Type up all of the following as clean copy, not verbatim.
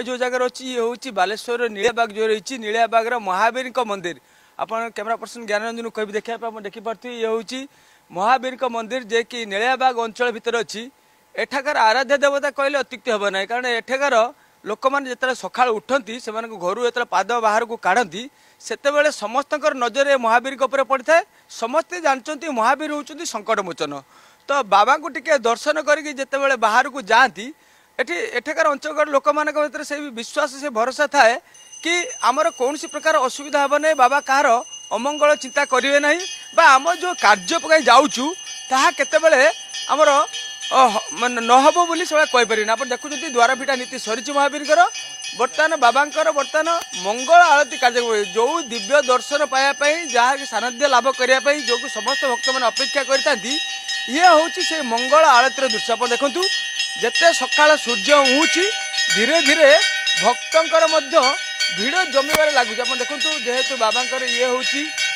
जो जगह अच्छी ये हूँ बालेश्वर नीलाबाग जो रही नीलाबाग महावीर मंदिर आप कैमेरा पर्सन ज्ञानरंजन कह देखा देखिपे ये हूँ महावीर मंदिर जे कि नीलाबाग अंचल भितर अच्छी एठाकार आराध्य देवता कहले अत्युक्ति हम ना कारण एठाकार लोक मैंने जो सका उठती से घर जो पाद बाहर को काढ़ती से समस्त नजर महावीर पड़ था समस्ते जानते महावीर होती संकट मोचन तो बाबा को टिके दर्शन करते बाहर को जाती एठाकार अंचल लोक मान से विश्वास से भरोसा थाए कि आमर कौन प्रकार असुविधा हम ना बाबा कहार अमंगल चिंता करेंगे ना आम जो कार्य जाऊँ ताहा केतेबेले आमर नहब बोली सब कहीपर आप देखुं द्वार फिटा नीति सरी महावीर बर्तमान बाबांकर बर्तमान मंगल आरती कार्यक्रम जो दिव्य दर्शन पायापाई जहाँ सानिध्य लाभ करने जो समस्त भक्त मैंने अपेक्षा करते ये हूँ से मंगल आरती दृश्य आप देखु जिते सका सूर्य उहुची धीरे धीरे भक्तंकर भिड़ जमीबार लगुच आप देखु जेहेतु बाबांकर ये हूँ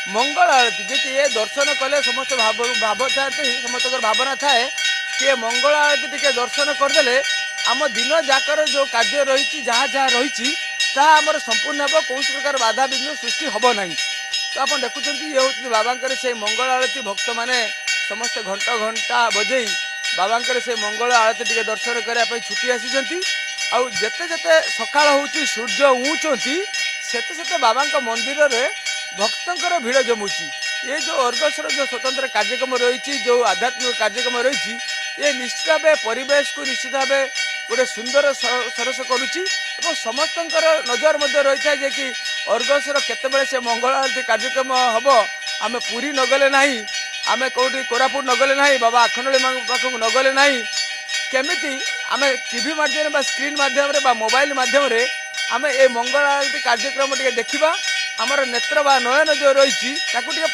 मंगल आरती जी ये दर्शन कले समस्त भाव था समस्त भावना थाए कि मंगल आरती टिके दर्शन करदे आम दिन जाकर जो कार्य रही जहाँ जहाँ रही आमर संपूर्ण हम कौन प्रकार बाधा विघ्न सृष्टि हम ना तो आप देखुं ये हूँ बाबांकर से मंगल आरती भक्त मैंने समस्त घंटा घंटा बजई बाबांकर से मंगल आरती टिके दर्शन करने छुट्टी आसी आते जिते सका सूर्य उहुँचती सेते बाबा मंदिर में भक्तों भिड़ जमुची ये जो अर्गसर जो स्वतंत्र कार्यक्रम रही जो आध्यात्मिक कार्यक्रम रही ये निश्चित भाव परिवेश को निश्चित भाव गोटे सुंदर सरस करुच्ची समस्त नजर रही है कि अर्गसर केतबेले से मंगल आरती कार्यक्रम हम आम पुरी नगले ना आम कौटी कोरापुट नगले ना बाबा आखंडली पाखक नगले ना केमिति आम टीवी माध्यम स्क्रीन माध्यम मोबाइल माध्यम आम ये मंगल आरती कार्यक्रम टे देखा आमर नेत्र बा नयन जो रही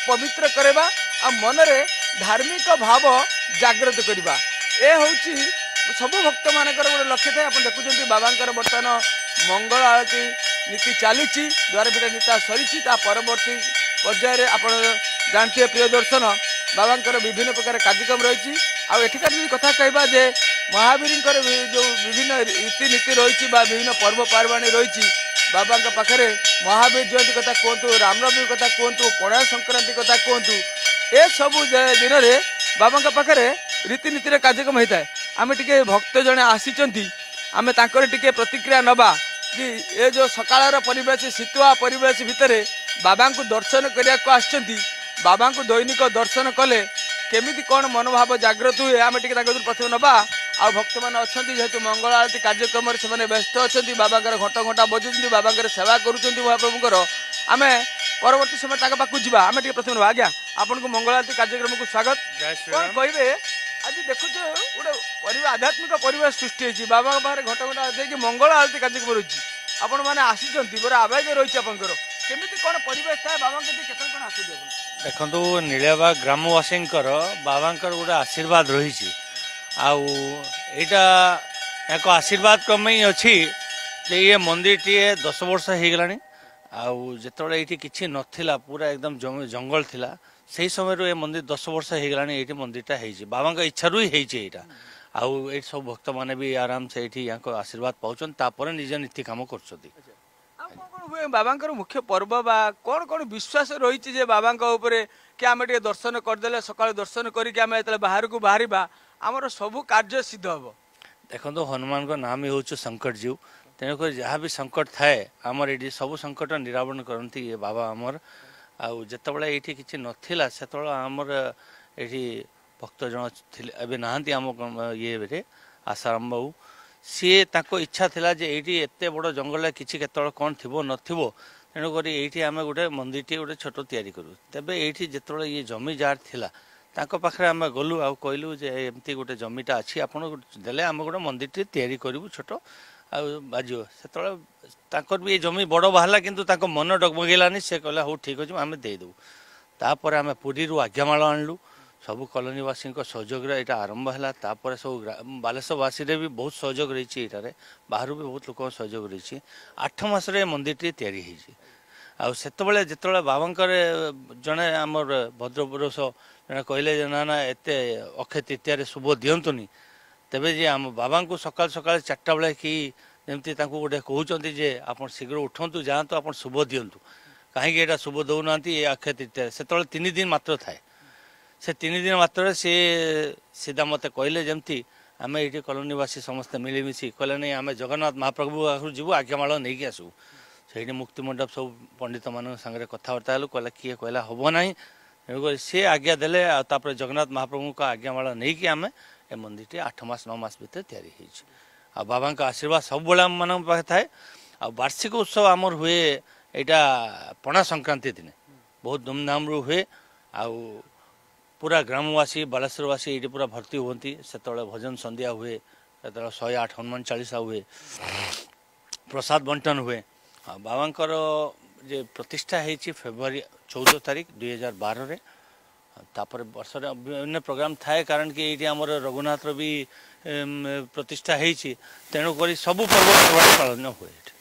पवित्र करवा आ मनरे धार्मिक भाव जागृत करवा ए हूँ सब भक्त मान गोटे लक्ष्य थाए आप देखुं बाबांकर बर्तमान मंगल आरती नीति चली द्वार पिठा नीता सरी परवर्ती पर्यायर आप जानते प्रिय दर्शन बाबांकर विभिन्न प्रकार कार्यक्रम रही आठिकार कथा कहवा जे महावीर जो विभिन्न रीतिनीति रही विभिन्न पर्वपर्वाणी रही बाबा पाखे महावीर जयंती कथा कहतु रामनवमी कथा कहतु पणा संक्रांति कथा कहतु ए सबू दिन में बाबा पाखे रीतिनीति कार्यक्रम होता है आम टे भक्त जड़े आसी आम टे प्रतिक्रिया नवा कि ये जो सकाल परिवेश शीतुआ परिवेश भितर बाबा को दर्शन करने को आसछंती बाबा को दैनिक दर्शन कले केमिति कौन मनोभाव जागृत हुए आम टे प्रथम नवा आ भक्त मैंने अच्छा जेहेतु मंगल आरती कार्यक्रम से व्यस्त अच्छा बाबा घंटा घंटा बजुंट बाबा सेवा करुँच महाप्रभुकर आम परवर्ती समय पाक जावा आम प्रथम ना आज्ञा आपन को मंगल आरती कार्यक्रम को स्वागत कौन कहे आज देखु गोटे आध्यात्मिक परिवेश सृष्टि होती बाबा पाखे घंटा घंटा देखिए मंगल आरती कार्यक्रम रही आपण मैंने आसी बड़ा आवेग रही आपंकर केमिति कौन परिवेश था बाबा के कौन आस देखो नीलाबाग ग्रामवासी बाबांकर गोटे आशीर्वाद रही आईटा एक आशीर्वाद क्रम ही अच्छी ये मंदिर टी 10 वर्ष हो गलानी आते ये किसी नथिला पूरा एकदम जंगल थिला से समय ये मंदिर 10 वर्ष हो गलानी ये मंदिरटा हो बाबा इच्छारू ही होता आई सब भक्त मैंने भी आराम से ये आशीर्वाद पाचन निज नीति कम कर बाबा मुख्य पर्व बा कौन कौन विश्वास रही बाबा कि आम दर्शन करदे सका दर्शन करके बाहर को बाहर आमर सबू कार्य सिद्ध हम देखो हनुमान का नाम ही हूँ संकट जीव तेणुक जहाँ भी संकट थाए आमर ये सब संकट निरावरण करती ये बाबा आमर आते ये कि नाला से आमर ये भक्त जन थे नहांती आम ये आसाराम बाबू सी इच्छा थिला जे ये एत बड़ जंगल किसी केत कौन थी नथिबो तेणुक ये आम गोटे मंदिर टी गोटे छोट तैयारी करूँ तेबे ये जिते ये जमी जार थिला ताको पाखरे आम गलु आ कहलु जे एमती गोटे जमीटा अच्छी आपन देले आम गोटे मंदिर तैयारी करूँ छोट आजो से भी ये जमी बड़ बाहला किंतु ताको मन डगमगेलानी से कहला हो ठीक अच्छे आम देदेबू तापर आम पुरी आज्ञामाल आणलु सबू कॉलोनीवासी सहयोग यहाँ आरंभ है तापर सब बालेश्वरवासी भी बहुत सहयोग रही है बाहर भी बहुत लोक सहयोग रही 8 मासरे मंदिर तैयारी से जो बाबांकर जड़े आमर भद्रपुरुष जड़े कहले ना ना एत अक्षय तृतीय शुभ दिंतुनि तेबे जे आम बाबा को सकाल सकाल 4टा बेले कि ଯେମିତି ତାଙ୍କୁ ଗୋଟେ କହୁଛନ୍ତି ଯେ ଆପଣ ଶୀଘ୍ର ଉଠନ୍ତୁ ଯାଆନ୍ତୁ ଆପଣ ଶୁଭ ଦିଅନ୍ତୁ କାହିଁକି ଏଇଟା ଶୁଭ ଦେଉନାହାନ୍ତି ଏ ଅକ୍ଷୟ ତୃତୀୟାରେ ସେତେବେଳେ 3 ଦିନ ମାତ୍ର ଥାଏ ସେ 3 ଦିନ ମାତ୍ରରେ ସେ ସିଧା ମୋତେ କହିଲେ ଯେମିତି ଆମେ ଏଇଠି କଲୋନୀବାସୀ ସମସ୍ତେ ମିଳିମିଶି କହିଲେ ନାହିଁ ଆମେ ଜଗନ୍ନାଥ ମହାପ୍ରଭୁ ପାଖରୁ ଯିବୁ ଆଜ୍ଞାମାଳ ନେଇକି ଆସିବୁ ସେଇଠି ମୁକ୍ତି ମଣ୍ଡପ ସବୁ ପଣ୍ଡିତମାନଙ୍କ ସାଙ୍ଗରେ କଥାବାର୍ତ୍ତା ହେଲୁ କହିଲେ କିଏ କହିଲା ହେବ ନାହିଁ ତେଣୁକରି ସିଏ ଆଜ୍ଞା ଦେଲେ ଆଉ ତାପରେ ଜଗନ୍ନାଥ ମହାପ୍ରଭୁଙ୍କ ଆଜ୍ଞାମାଳ ନେଇକି ଆମେ ଏ ମନ୍ଦିରଟି 8 ମାସ 9 ମାସ ଭିତରେ ତିଆରି ହେଇଛି ଆଉ ବାବାଙ୍କ ଆଶୀର୍ବାଦ ସବୁବେଳେ ଆମମାନଙ୍କ ପାଖରେ ଥାଏ ଆଉ ବାର୍ଷିକ ଉତ୍ସବ ଆମର ହୁଏ ଏଇଟା ପଣା ସଂକ୍ରାନ୍ତି ଦିନେ ବହୁତ ଧୁମଧାମରୁ ହୁଏ ଆଉ ପୁରା ଗ୍ରାମବାସୀ ବାଲେଶ୍ୱରବାସୀ ଏଇଠି ପୁରା ଭର୍ତ୍ତି ହୁଅନ୍ତି ସେତେବେଳେ ଭଜନ ସନ୍ଧ୍ୟା ହୁଏ ସେତେବେଳେ 108 ହନୁମାନ ଚାଳିଶା ହୁଏ ପ୍ରସାଦ ବଣ୍ଟନ ହୁଏ ଆଉ ବାବାଙ୍କର ଯେ ପ୍ରତିଷ୍ଠା ହେଇଛି ଫେବୃଆରୀ 14 ତାରିଖ 2012ରେ ତାପରେ ବର୍ଷରେ ବିଭିନ୍ନ ପ୍ରୋଗ୍ରାମ ଥାଏ କାରଣ କି ଏଇଠି ଆମର ରଘୁନାଥର ବି ପ୍ରତିଷ୍ଠା ହେଇଛି ତେଣୁକରି ସବୁ ପର୍ବପର୍ବାଣି ପାଳନ ହୁଏ ଏଠି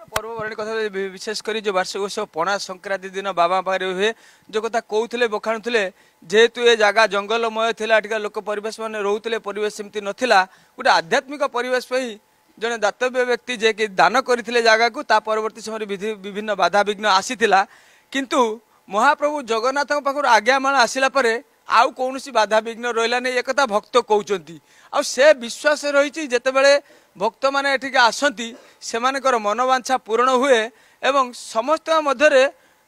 पर्वपर्वाणी कथा विशेष कर जो वार्षिक उत्सव पणा संक्रांति दिन बाबा पाखे हुए जो कथा कहते बखाणुले जेहेतु ये जगह जंगलमय था लोक परिवेश मैंने रोते परिवेश सेमती नाला गोटे आध्यात्मिक परिवेश जड़े दातव्य व्यक्ति जे कि दान करते जगह को परवर्ती समय विभिन्न बाधा विघ्न आसीला किंतु महाप्रभु जगन्नाथ पाखर आज्ञामाल आसला आउ कौन बाधा विघ्न रहा नहीं एक भक्त कहते से विश्वास रही जितेबाला भक्त मैंने एठिक आसती से मनोवांछा पूर्ण हुए एवं समस्त मध्य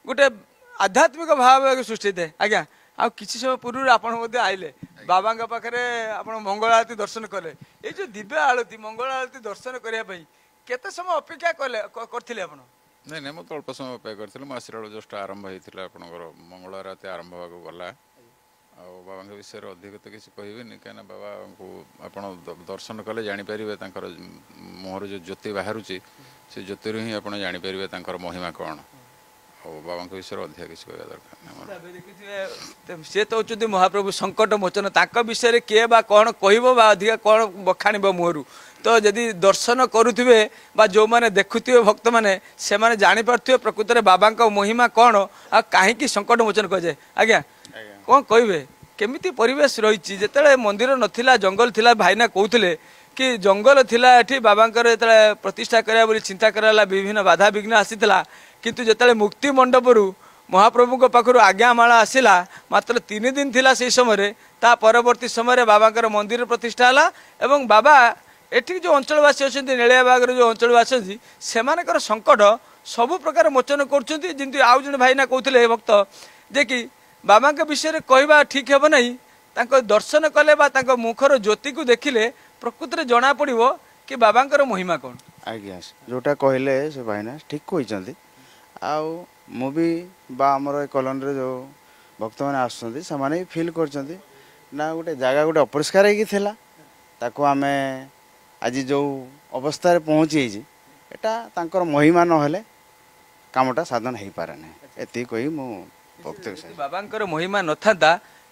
गोटे आध्यात्मिक भाव सृष्टि थाए आज्ञा आ किसी समय पूर्व आप आइले बाबा पाखे आप मंगल आरती दर्शन कले ये जो दिव्य आरती मंगल आरती दर्शन करने केते समय अपेक्षा कले करथिले आपण नहीं नहीं मुझे अल्प समय अपेक्षा करी आशीर्वाद जस्ट आरंभ होता आपंकर मंगल आरती आरंभ होगा गला बाबा विषय अधिक तो किसी कहबेनि कहीं बाबा को आप दर्शन कले जापर मुहर जो ज्योति बाहर से ज्योति ही आप जापर महिमा कौन और बाबा विषय अधिक किसी कह दरकार सी तो होती महाप्रभु संकट मोचन विषय किए बा कौन कह अधिक कौन बखाण मुहर तो जदि दर्शन करुवे जो मैंने देखुवे भक्त मैंने से मैंने जापारे प्रकृत में बाबा महिमा कौन आ कहीं संकट मोचन कहुए आज्ञा कौन कहे केमिति परिवेश रही जिते मंदिर नथिला जंगल थिला भाईना कहते कि जंगल थिला एठी बाबांकर जो प्रतिष्ठा करा चिंता कराला विभिन्न बाधा विघ्न आसीला किंतु जिते मुक्ति मंडपरू महाप्रभु पाखर आज्ञामाला आसला मात्र 3 दिन थिला से समय ता परवर्ती समय बाबांकर मंदिर प्रतिष्ठा है एवं बाबा एठी जो अंचलवासी अच्छा नीलियाबागर जो अंचलवासी अच्छी से संकट सबु प्रकार मोचन करमती आउ जन भाईना कहते भक्त जे कि बाबा के विषय कहवा ठीक हे ना दर्शन कले मुखर ज्योति को देखिले प्रकृत में जना पड़ो कि बाबा महिमा कौन आज्ञा जोटा कहले से भाईना ठीक कहते आमर कॉलोनी जो भक्त मैंने आसुँच से फिल कर गोटे जगह गोटे अपरिष्कार होता आम आज जो अवस्था पहुँची एटा महिमा नहेले कामटा साधन हो पारे ना ये कही मु बाबा महिमा न था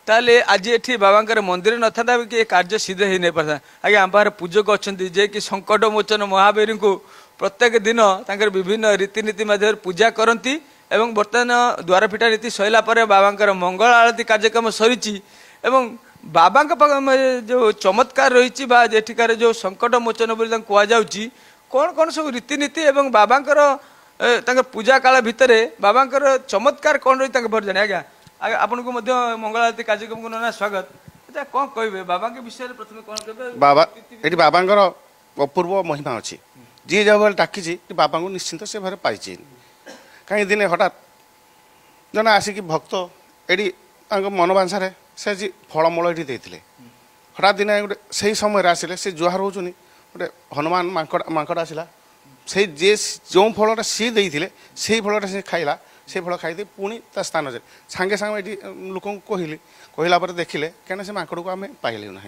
ताले आज ये बाबा मंदिर न था कि कार्य सिद्ध हो नहीं पाता आगे आम पाखे पूजक अच्छा जे कि संकट मोचन महावीर को प्रत्येक दिन विभिन्न रीतिनीति मध्य पूजा करती एवं बर्तमान द्वारफिटा रीति सैला बाबा मंगल आरती कार्यक्रम सरी बाबा जो चमत्कार रही एठिकार जो संकट मोचन कहुच्छी कौन कौन सब रीतिनीति एवं बाबांकर पूजा काल भितर बाबांकर चमत्कार कौन रही भर जाने आज्ञा आपन को मंगल आरती कार्यक्रम को ना स्वागत अच्छा कौन कहे बाबा के विषय प्रथम कौन कहे बाबा ये बाबांकर अपूर्व महिमा अच्छी जी जब डाकी बाबा को निश्चिंत से भाव पाई कहीं दिने हठात जन आसिक भक्त ये मनोवांछार से फलमूल ये देते हठात दिने गोटे से समय आसिले से जुहार होनी गोटे हनुमान मांकड़ आसला से जे जो फलटा सी देते से फलटा से खाइला से फल खाई पुणी ता स्थान से सांगे सांगे लोक कहली कहला देखिले कहीं से माकड़ को आम पाइलु ना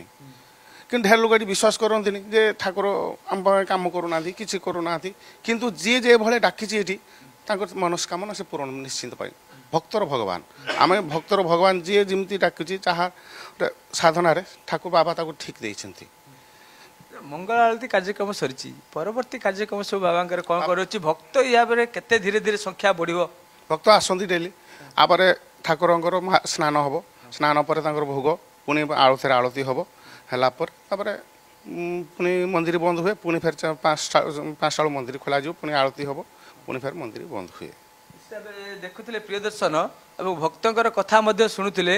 कि ढेर लोग ये विश्वास करते जे ठाकुर आम कम करूना कि करूना किंतु जी जे भाई डाकी ये मनस्कामना से पूरण निश्चिंत पाई भक्तर भगवान आम भक्तर भगवान जी जमी डाकुची जहाँ साधन ठाकुर बाबा ठीक देते मंगल आरती कार्यक्रम सरी परवर्ती कार्यक्रम सब बाबा कौन कर भक्त या केते धीरे धीरे संख्या बढ़ो भक्त आसती डेली आपर ठाकुर स्नान हम स्नान पर भोग पुणी आलती आलती हम है पुणी मंदिर बंद हुए पुणी फेर 5टा मंदिर खोल पुणी आरती हम पुणी फेर मंदिर बंद हुए देखुले प्रिय दर्शन और भक्तर कथा शुणुले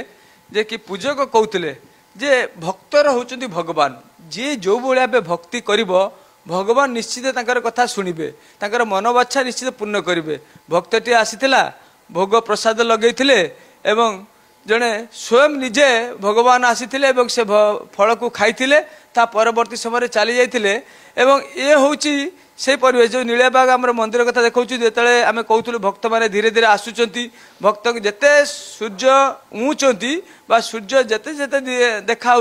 जे कि पूजक कहते जे भक्तर होचंती भगवान जी जो भाया भक्ति करिवो भगवान निश्चित तांकर कथा शुणिबे तांकर मनोबाच्छा निश्चित पूर्ण करिवे भक्तटी आसीथिला भोग प्रसाद लगेइथिले एवं जड़े स्वयं निजे भगवान आसीथिले एवं से फल को खाइथिले ता परवर्ती समय चली जाइथिले एवं ये होची से परिवेश जो नीलबाग आम मंदिर कथा देखा जिते आम कहूँ भक्त मैंने धीरे धीरे आसुचंती भक्त जिते सूर्य उंचंती बा सूर्य जिते जिते देखा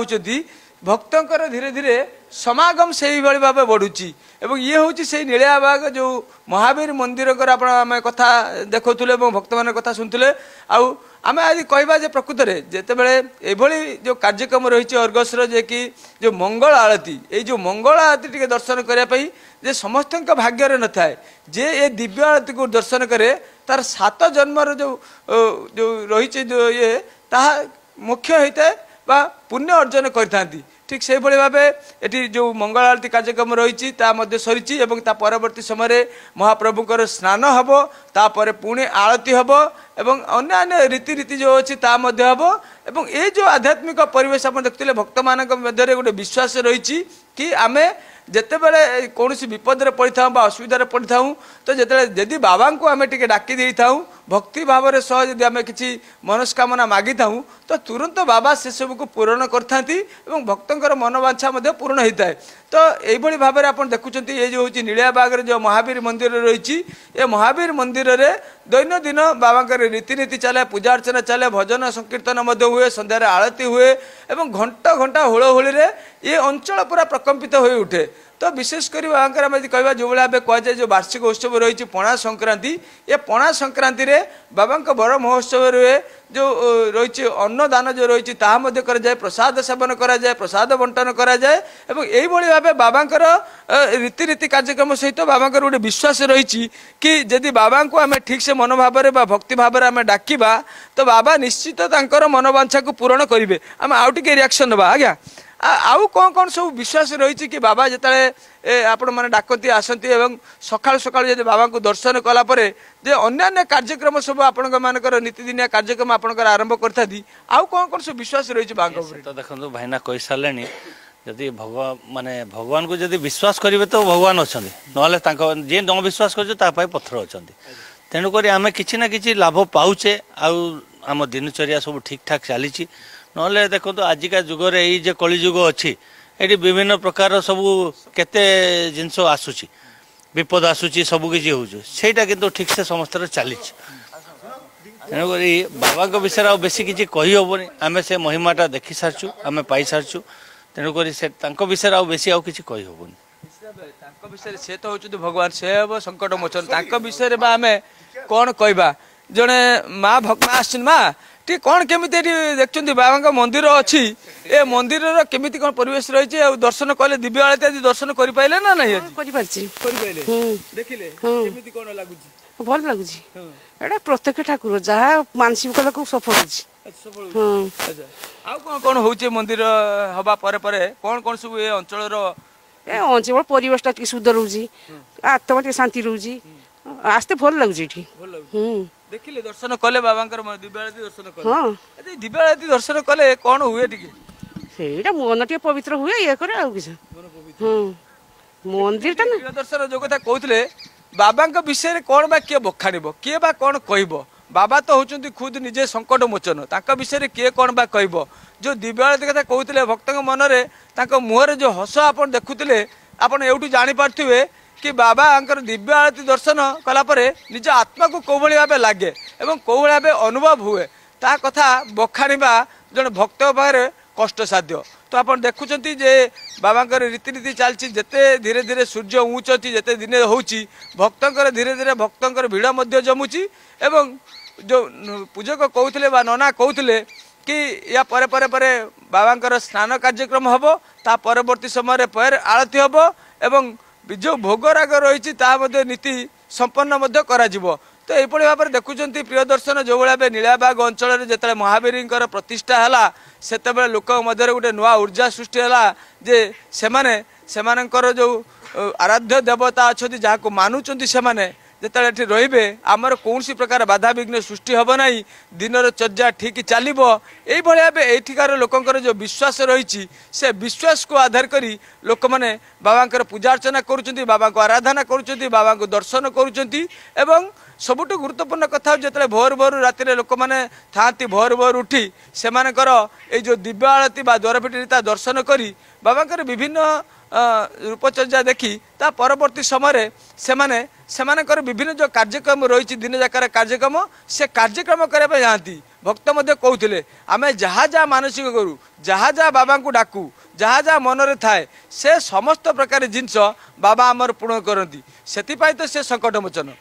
भक्तंकर धीरे धीरे समागम से भाई भाव बढ़ुची एवं ये हूँ से नीलबाग जो महावीर मंदिर आम कथा देखुले भक्त मान कथा शुणुले आउ आम आज कहवा जे प्रकृत में जिते बड़े जो कार्यक्रम रही अर्गसर जे कि जो मंगल आरती ये जो मंगल आरती टी दर्शन करने जे समस्त भाग्य न थाए जे ये दिव्य आरती को दर्शन करे तार 7 जन्मर जो जो रही जो ये ताहा मुख्य होता है बा पुण्य अर्जन करथांती ठीक से भाव ये जो मंगल आरती कार्यक्रम रही सरी और परवर्ती समय महाप्रभुकर स्नान हम तापर पुणी आरती हम एवं अन्य रीति जो अच्छी हम एवं ये जो आध्यात्मिक परिवेश आप देखते भक्त मान मध्य गोटे विश्वास रही कि आमे जिते बड़े कौन विपद पड़ था असुविधा पड़ था तो जिते बाबा को आम टे डाकी दे था भक्ति भाव सह जदि आम कि मनस्कामना मागी था तो तुरंत बाबा से सब को पूरण कर भक्तर मनोवांछा पूर्ण होता है तो यही भाव में आप देखुं ये जो हूँ नीलबाग जो महावीर मंदिर रही ये महावीर मंदिर में दैनंदिन बाबा रीतिनीति चले पूजा अर्चना चले भजन संकीर्तन हुए संध्यार आरती हुए एवं घंटा घंटा हुड़हुड़ी ये अंचल पूरा प्रकम्पित हो उठे तो विशेष कर बाबा कह जो भाई कहुए जो वार्षिक उत्सव रही पणा संक्रांति ये पणा संक्रांति रे बाबा बर महोत्सव रहे जो रही अन्नदान जो रही कराए प्रसाद सेवन कराए प्रसाद बंटन कराए और यही भाव बाबांकर रीतिनीति कार्यक्रम सहित बाबांकर गोटे विश्वास रही कि जदि बाबा को आम ठीक से मन भाव में भक्ति भाव में आम डाकिबा तो बाबा निश्चित तांकर मनोवांछा को पूरण करेंगे आम आउ टे रिएक्शन नवा आज्ञा आउ कौन कौन सब विश्वास रही कि बाबा जिते आपण मैंने डाकती आसती एवं सकाल सकाल जब बाबा को दर्शन कलापर जे अन्य कार्यक्रम सब आपण मानकर नीतिदिनिया कार्यक्रम आपंकर आरंभ करती आउ कौन कौन सब विश्वास रही बाबा तो देखो भाईना कही सारे जदि भगवान माने भगवान को जदि विश्वास करेंगे तो भगवान अच्छा ना जी न विश्वास कर पत्थर अच्छा तेणुक आम कि लाभ पाऊे आम दिनचर्या सब ठीक ठाक चली ना देखो तो आजिका जुगर ये कली जुग अच्छी ये विभिन्न प्रकार सब केते जिनस आसूची विपद आसूची सबकि होटा कि ठीक से समस्त चली तेणुक बाबा विषय बेसी किसी कही हेनी आम से महिमाटा देखी सारचु आम पाई सारचु तेणुक विषय बेसी आउ किसी कही हेनी विषय से तो होती भगवान से हम संकट मोचन विषय में आम कौन कहवा जड़े माँ माँ आस माँ टी कौन केमी देखते बाबा मंदिर अच्छी ए मंदिर केमी कौन परिवेश रही दर्शन कले दिव्य आरती आज दर्शन कर पाइले ना नहीं देखिले कौन लगुच भल लगुच एटा प्रत्येक ठाकुर जहाँ मानसिक कला सफल आ कौन कौन होचे मंदिर हवा परे परे कौन कौन सब ए अंचल अंचल परिवेश टा शुद्ध रोची आत्मा शांति रोची आस्ते भल लगुच देखिले दर्शन कले बाबा दिव्य आरती दर्शन कले दिव्य आरती दर्शन कले कौन हुए सेटा मन टे पवित्र हुए ये करे आ किछ मंदिर टा ना दर्शन जो कथा कहते बाबा विषय कौन बा किए बखाणब किए बा कौन कहब बाबा तो होचंती खुद निजे संकट मोचन तांका विषय किए कौन बा कहब जो दिव्य आरती कथा कहते भक्त मन में मुहर जो हस आप देखुले आप एवं जानी पार्थिवे कि बाबा दिव्य आरती दर्शन कलापर निज आत्मा को कौ भाव लगे और कौ भाव अनुभव हुए ता कथा बखाणा जन भक्त पाखे कष्ट साध्य तो आप देखुं जे बाबा रीतिनीति चलती जिते धीरे धीरे सूर्य उंचती जिते दिन होची भक्तर धीरे धीरे भक्तर भिड़ जमुची एवं जो पूजक कहते नना कहते कि या परे परे परे बाबा स्नान कार्यक्रम हम ता परवर्ती समय पैर आरती हम एवं जो भोग राग रही नीति संपन्न करा तो यही भाव में देखुं प्रिय दर्शन जो भाई नीलाबाग अंचल जो महावीर प्रतिष्ठा है से लोक मध्य गोटे नुआ ऊर्जा सृष्टि है जे सेमानकर जो आराध्य देवता अच्छा जहाँ मानुंट से जिते रे आमर कौन प्रकार बाधा विघ्न सृष्टि हम ना दिन चर्या ठीक चलो यही भाव एठिकार लोकंर जो विश्वास रही से विश्वास को आधार करी लोक मैंने बाबा पूजा अर्चना करुँच बाबा को आराधना करुँच बाबा को दर्शन करुँच सबुठ गुरुत्वपूर्ण कथा जो भोर भोर राति लोक मैंने था भोर भोर उठी से जो दिव्य आरती द्वारपीठ दर्शन करी बाबा विभिन्न रूपचर्या देखी ता परवर्ती समय से विभिन्न जो कार्यक्रम रही दिन जाकर कार्यक्रम से कार्यक्रम करने जाती भक्त मध्य कहते आम जहाँ जहाँ मानसिक करूँ जहाँ जहाँ बाबा को डाकू जहाँ जहाँ मनरे थाए से समस्त प्रकार जिनस बाबा आमर पूर्ण करती से तो से संकट मोचन।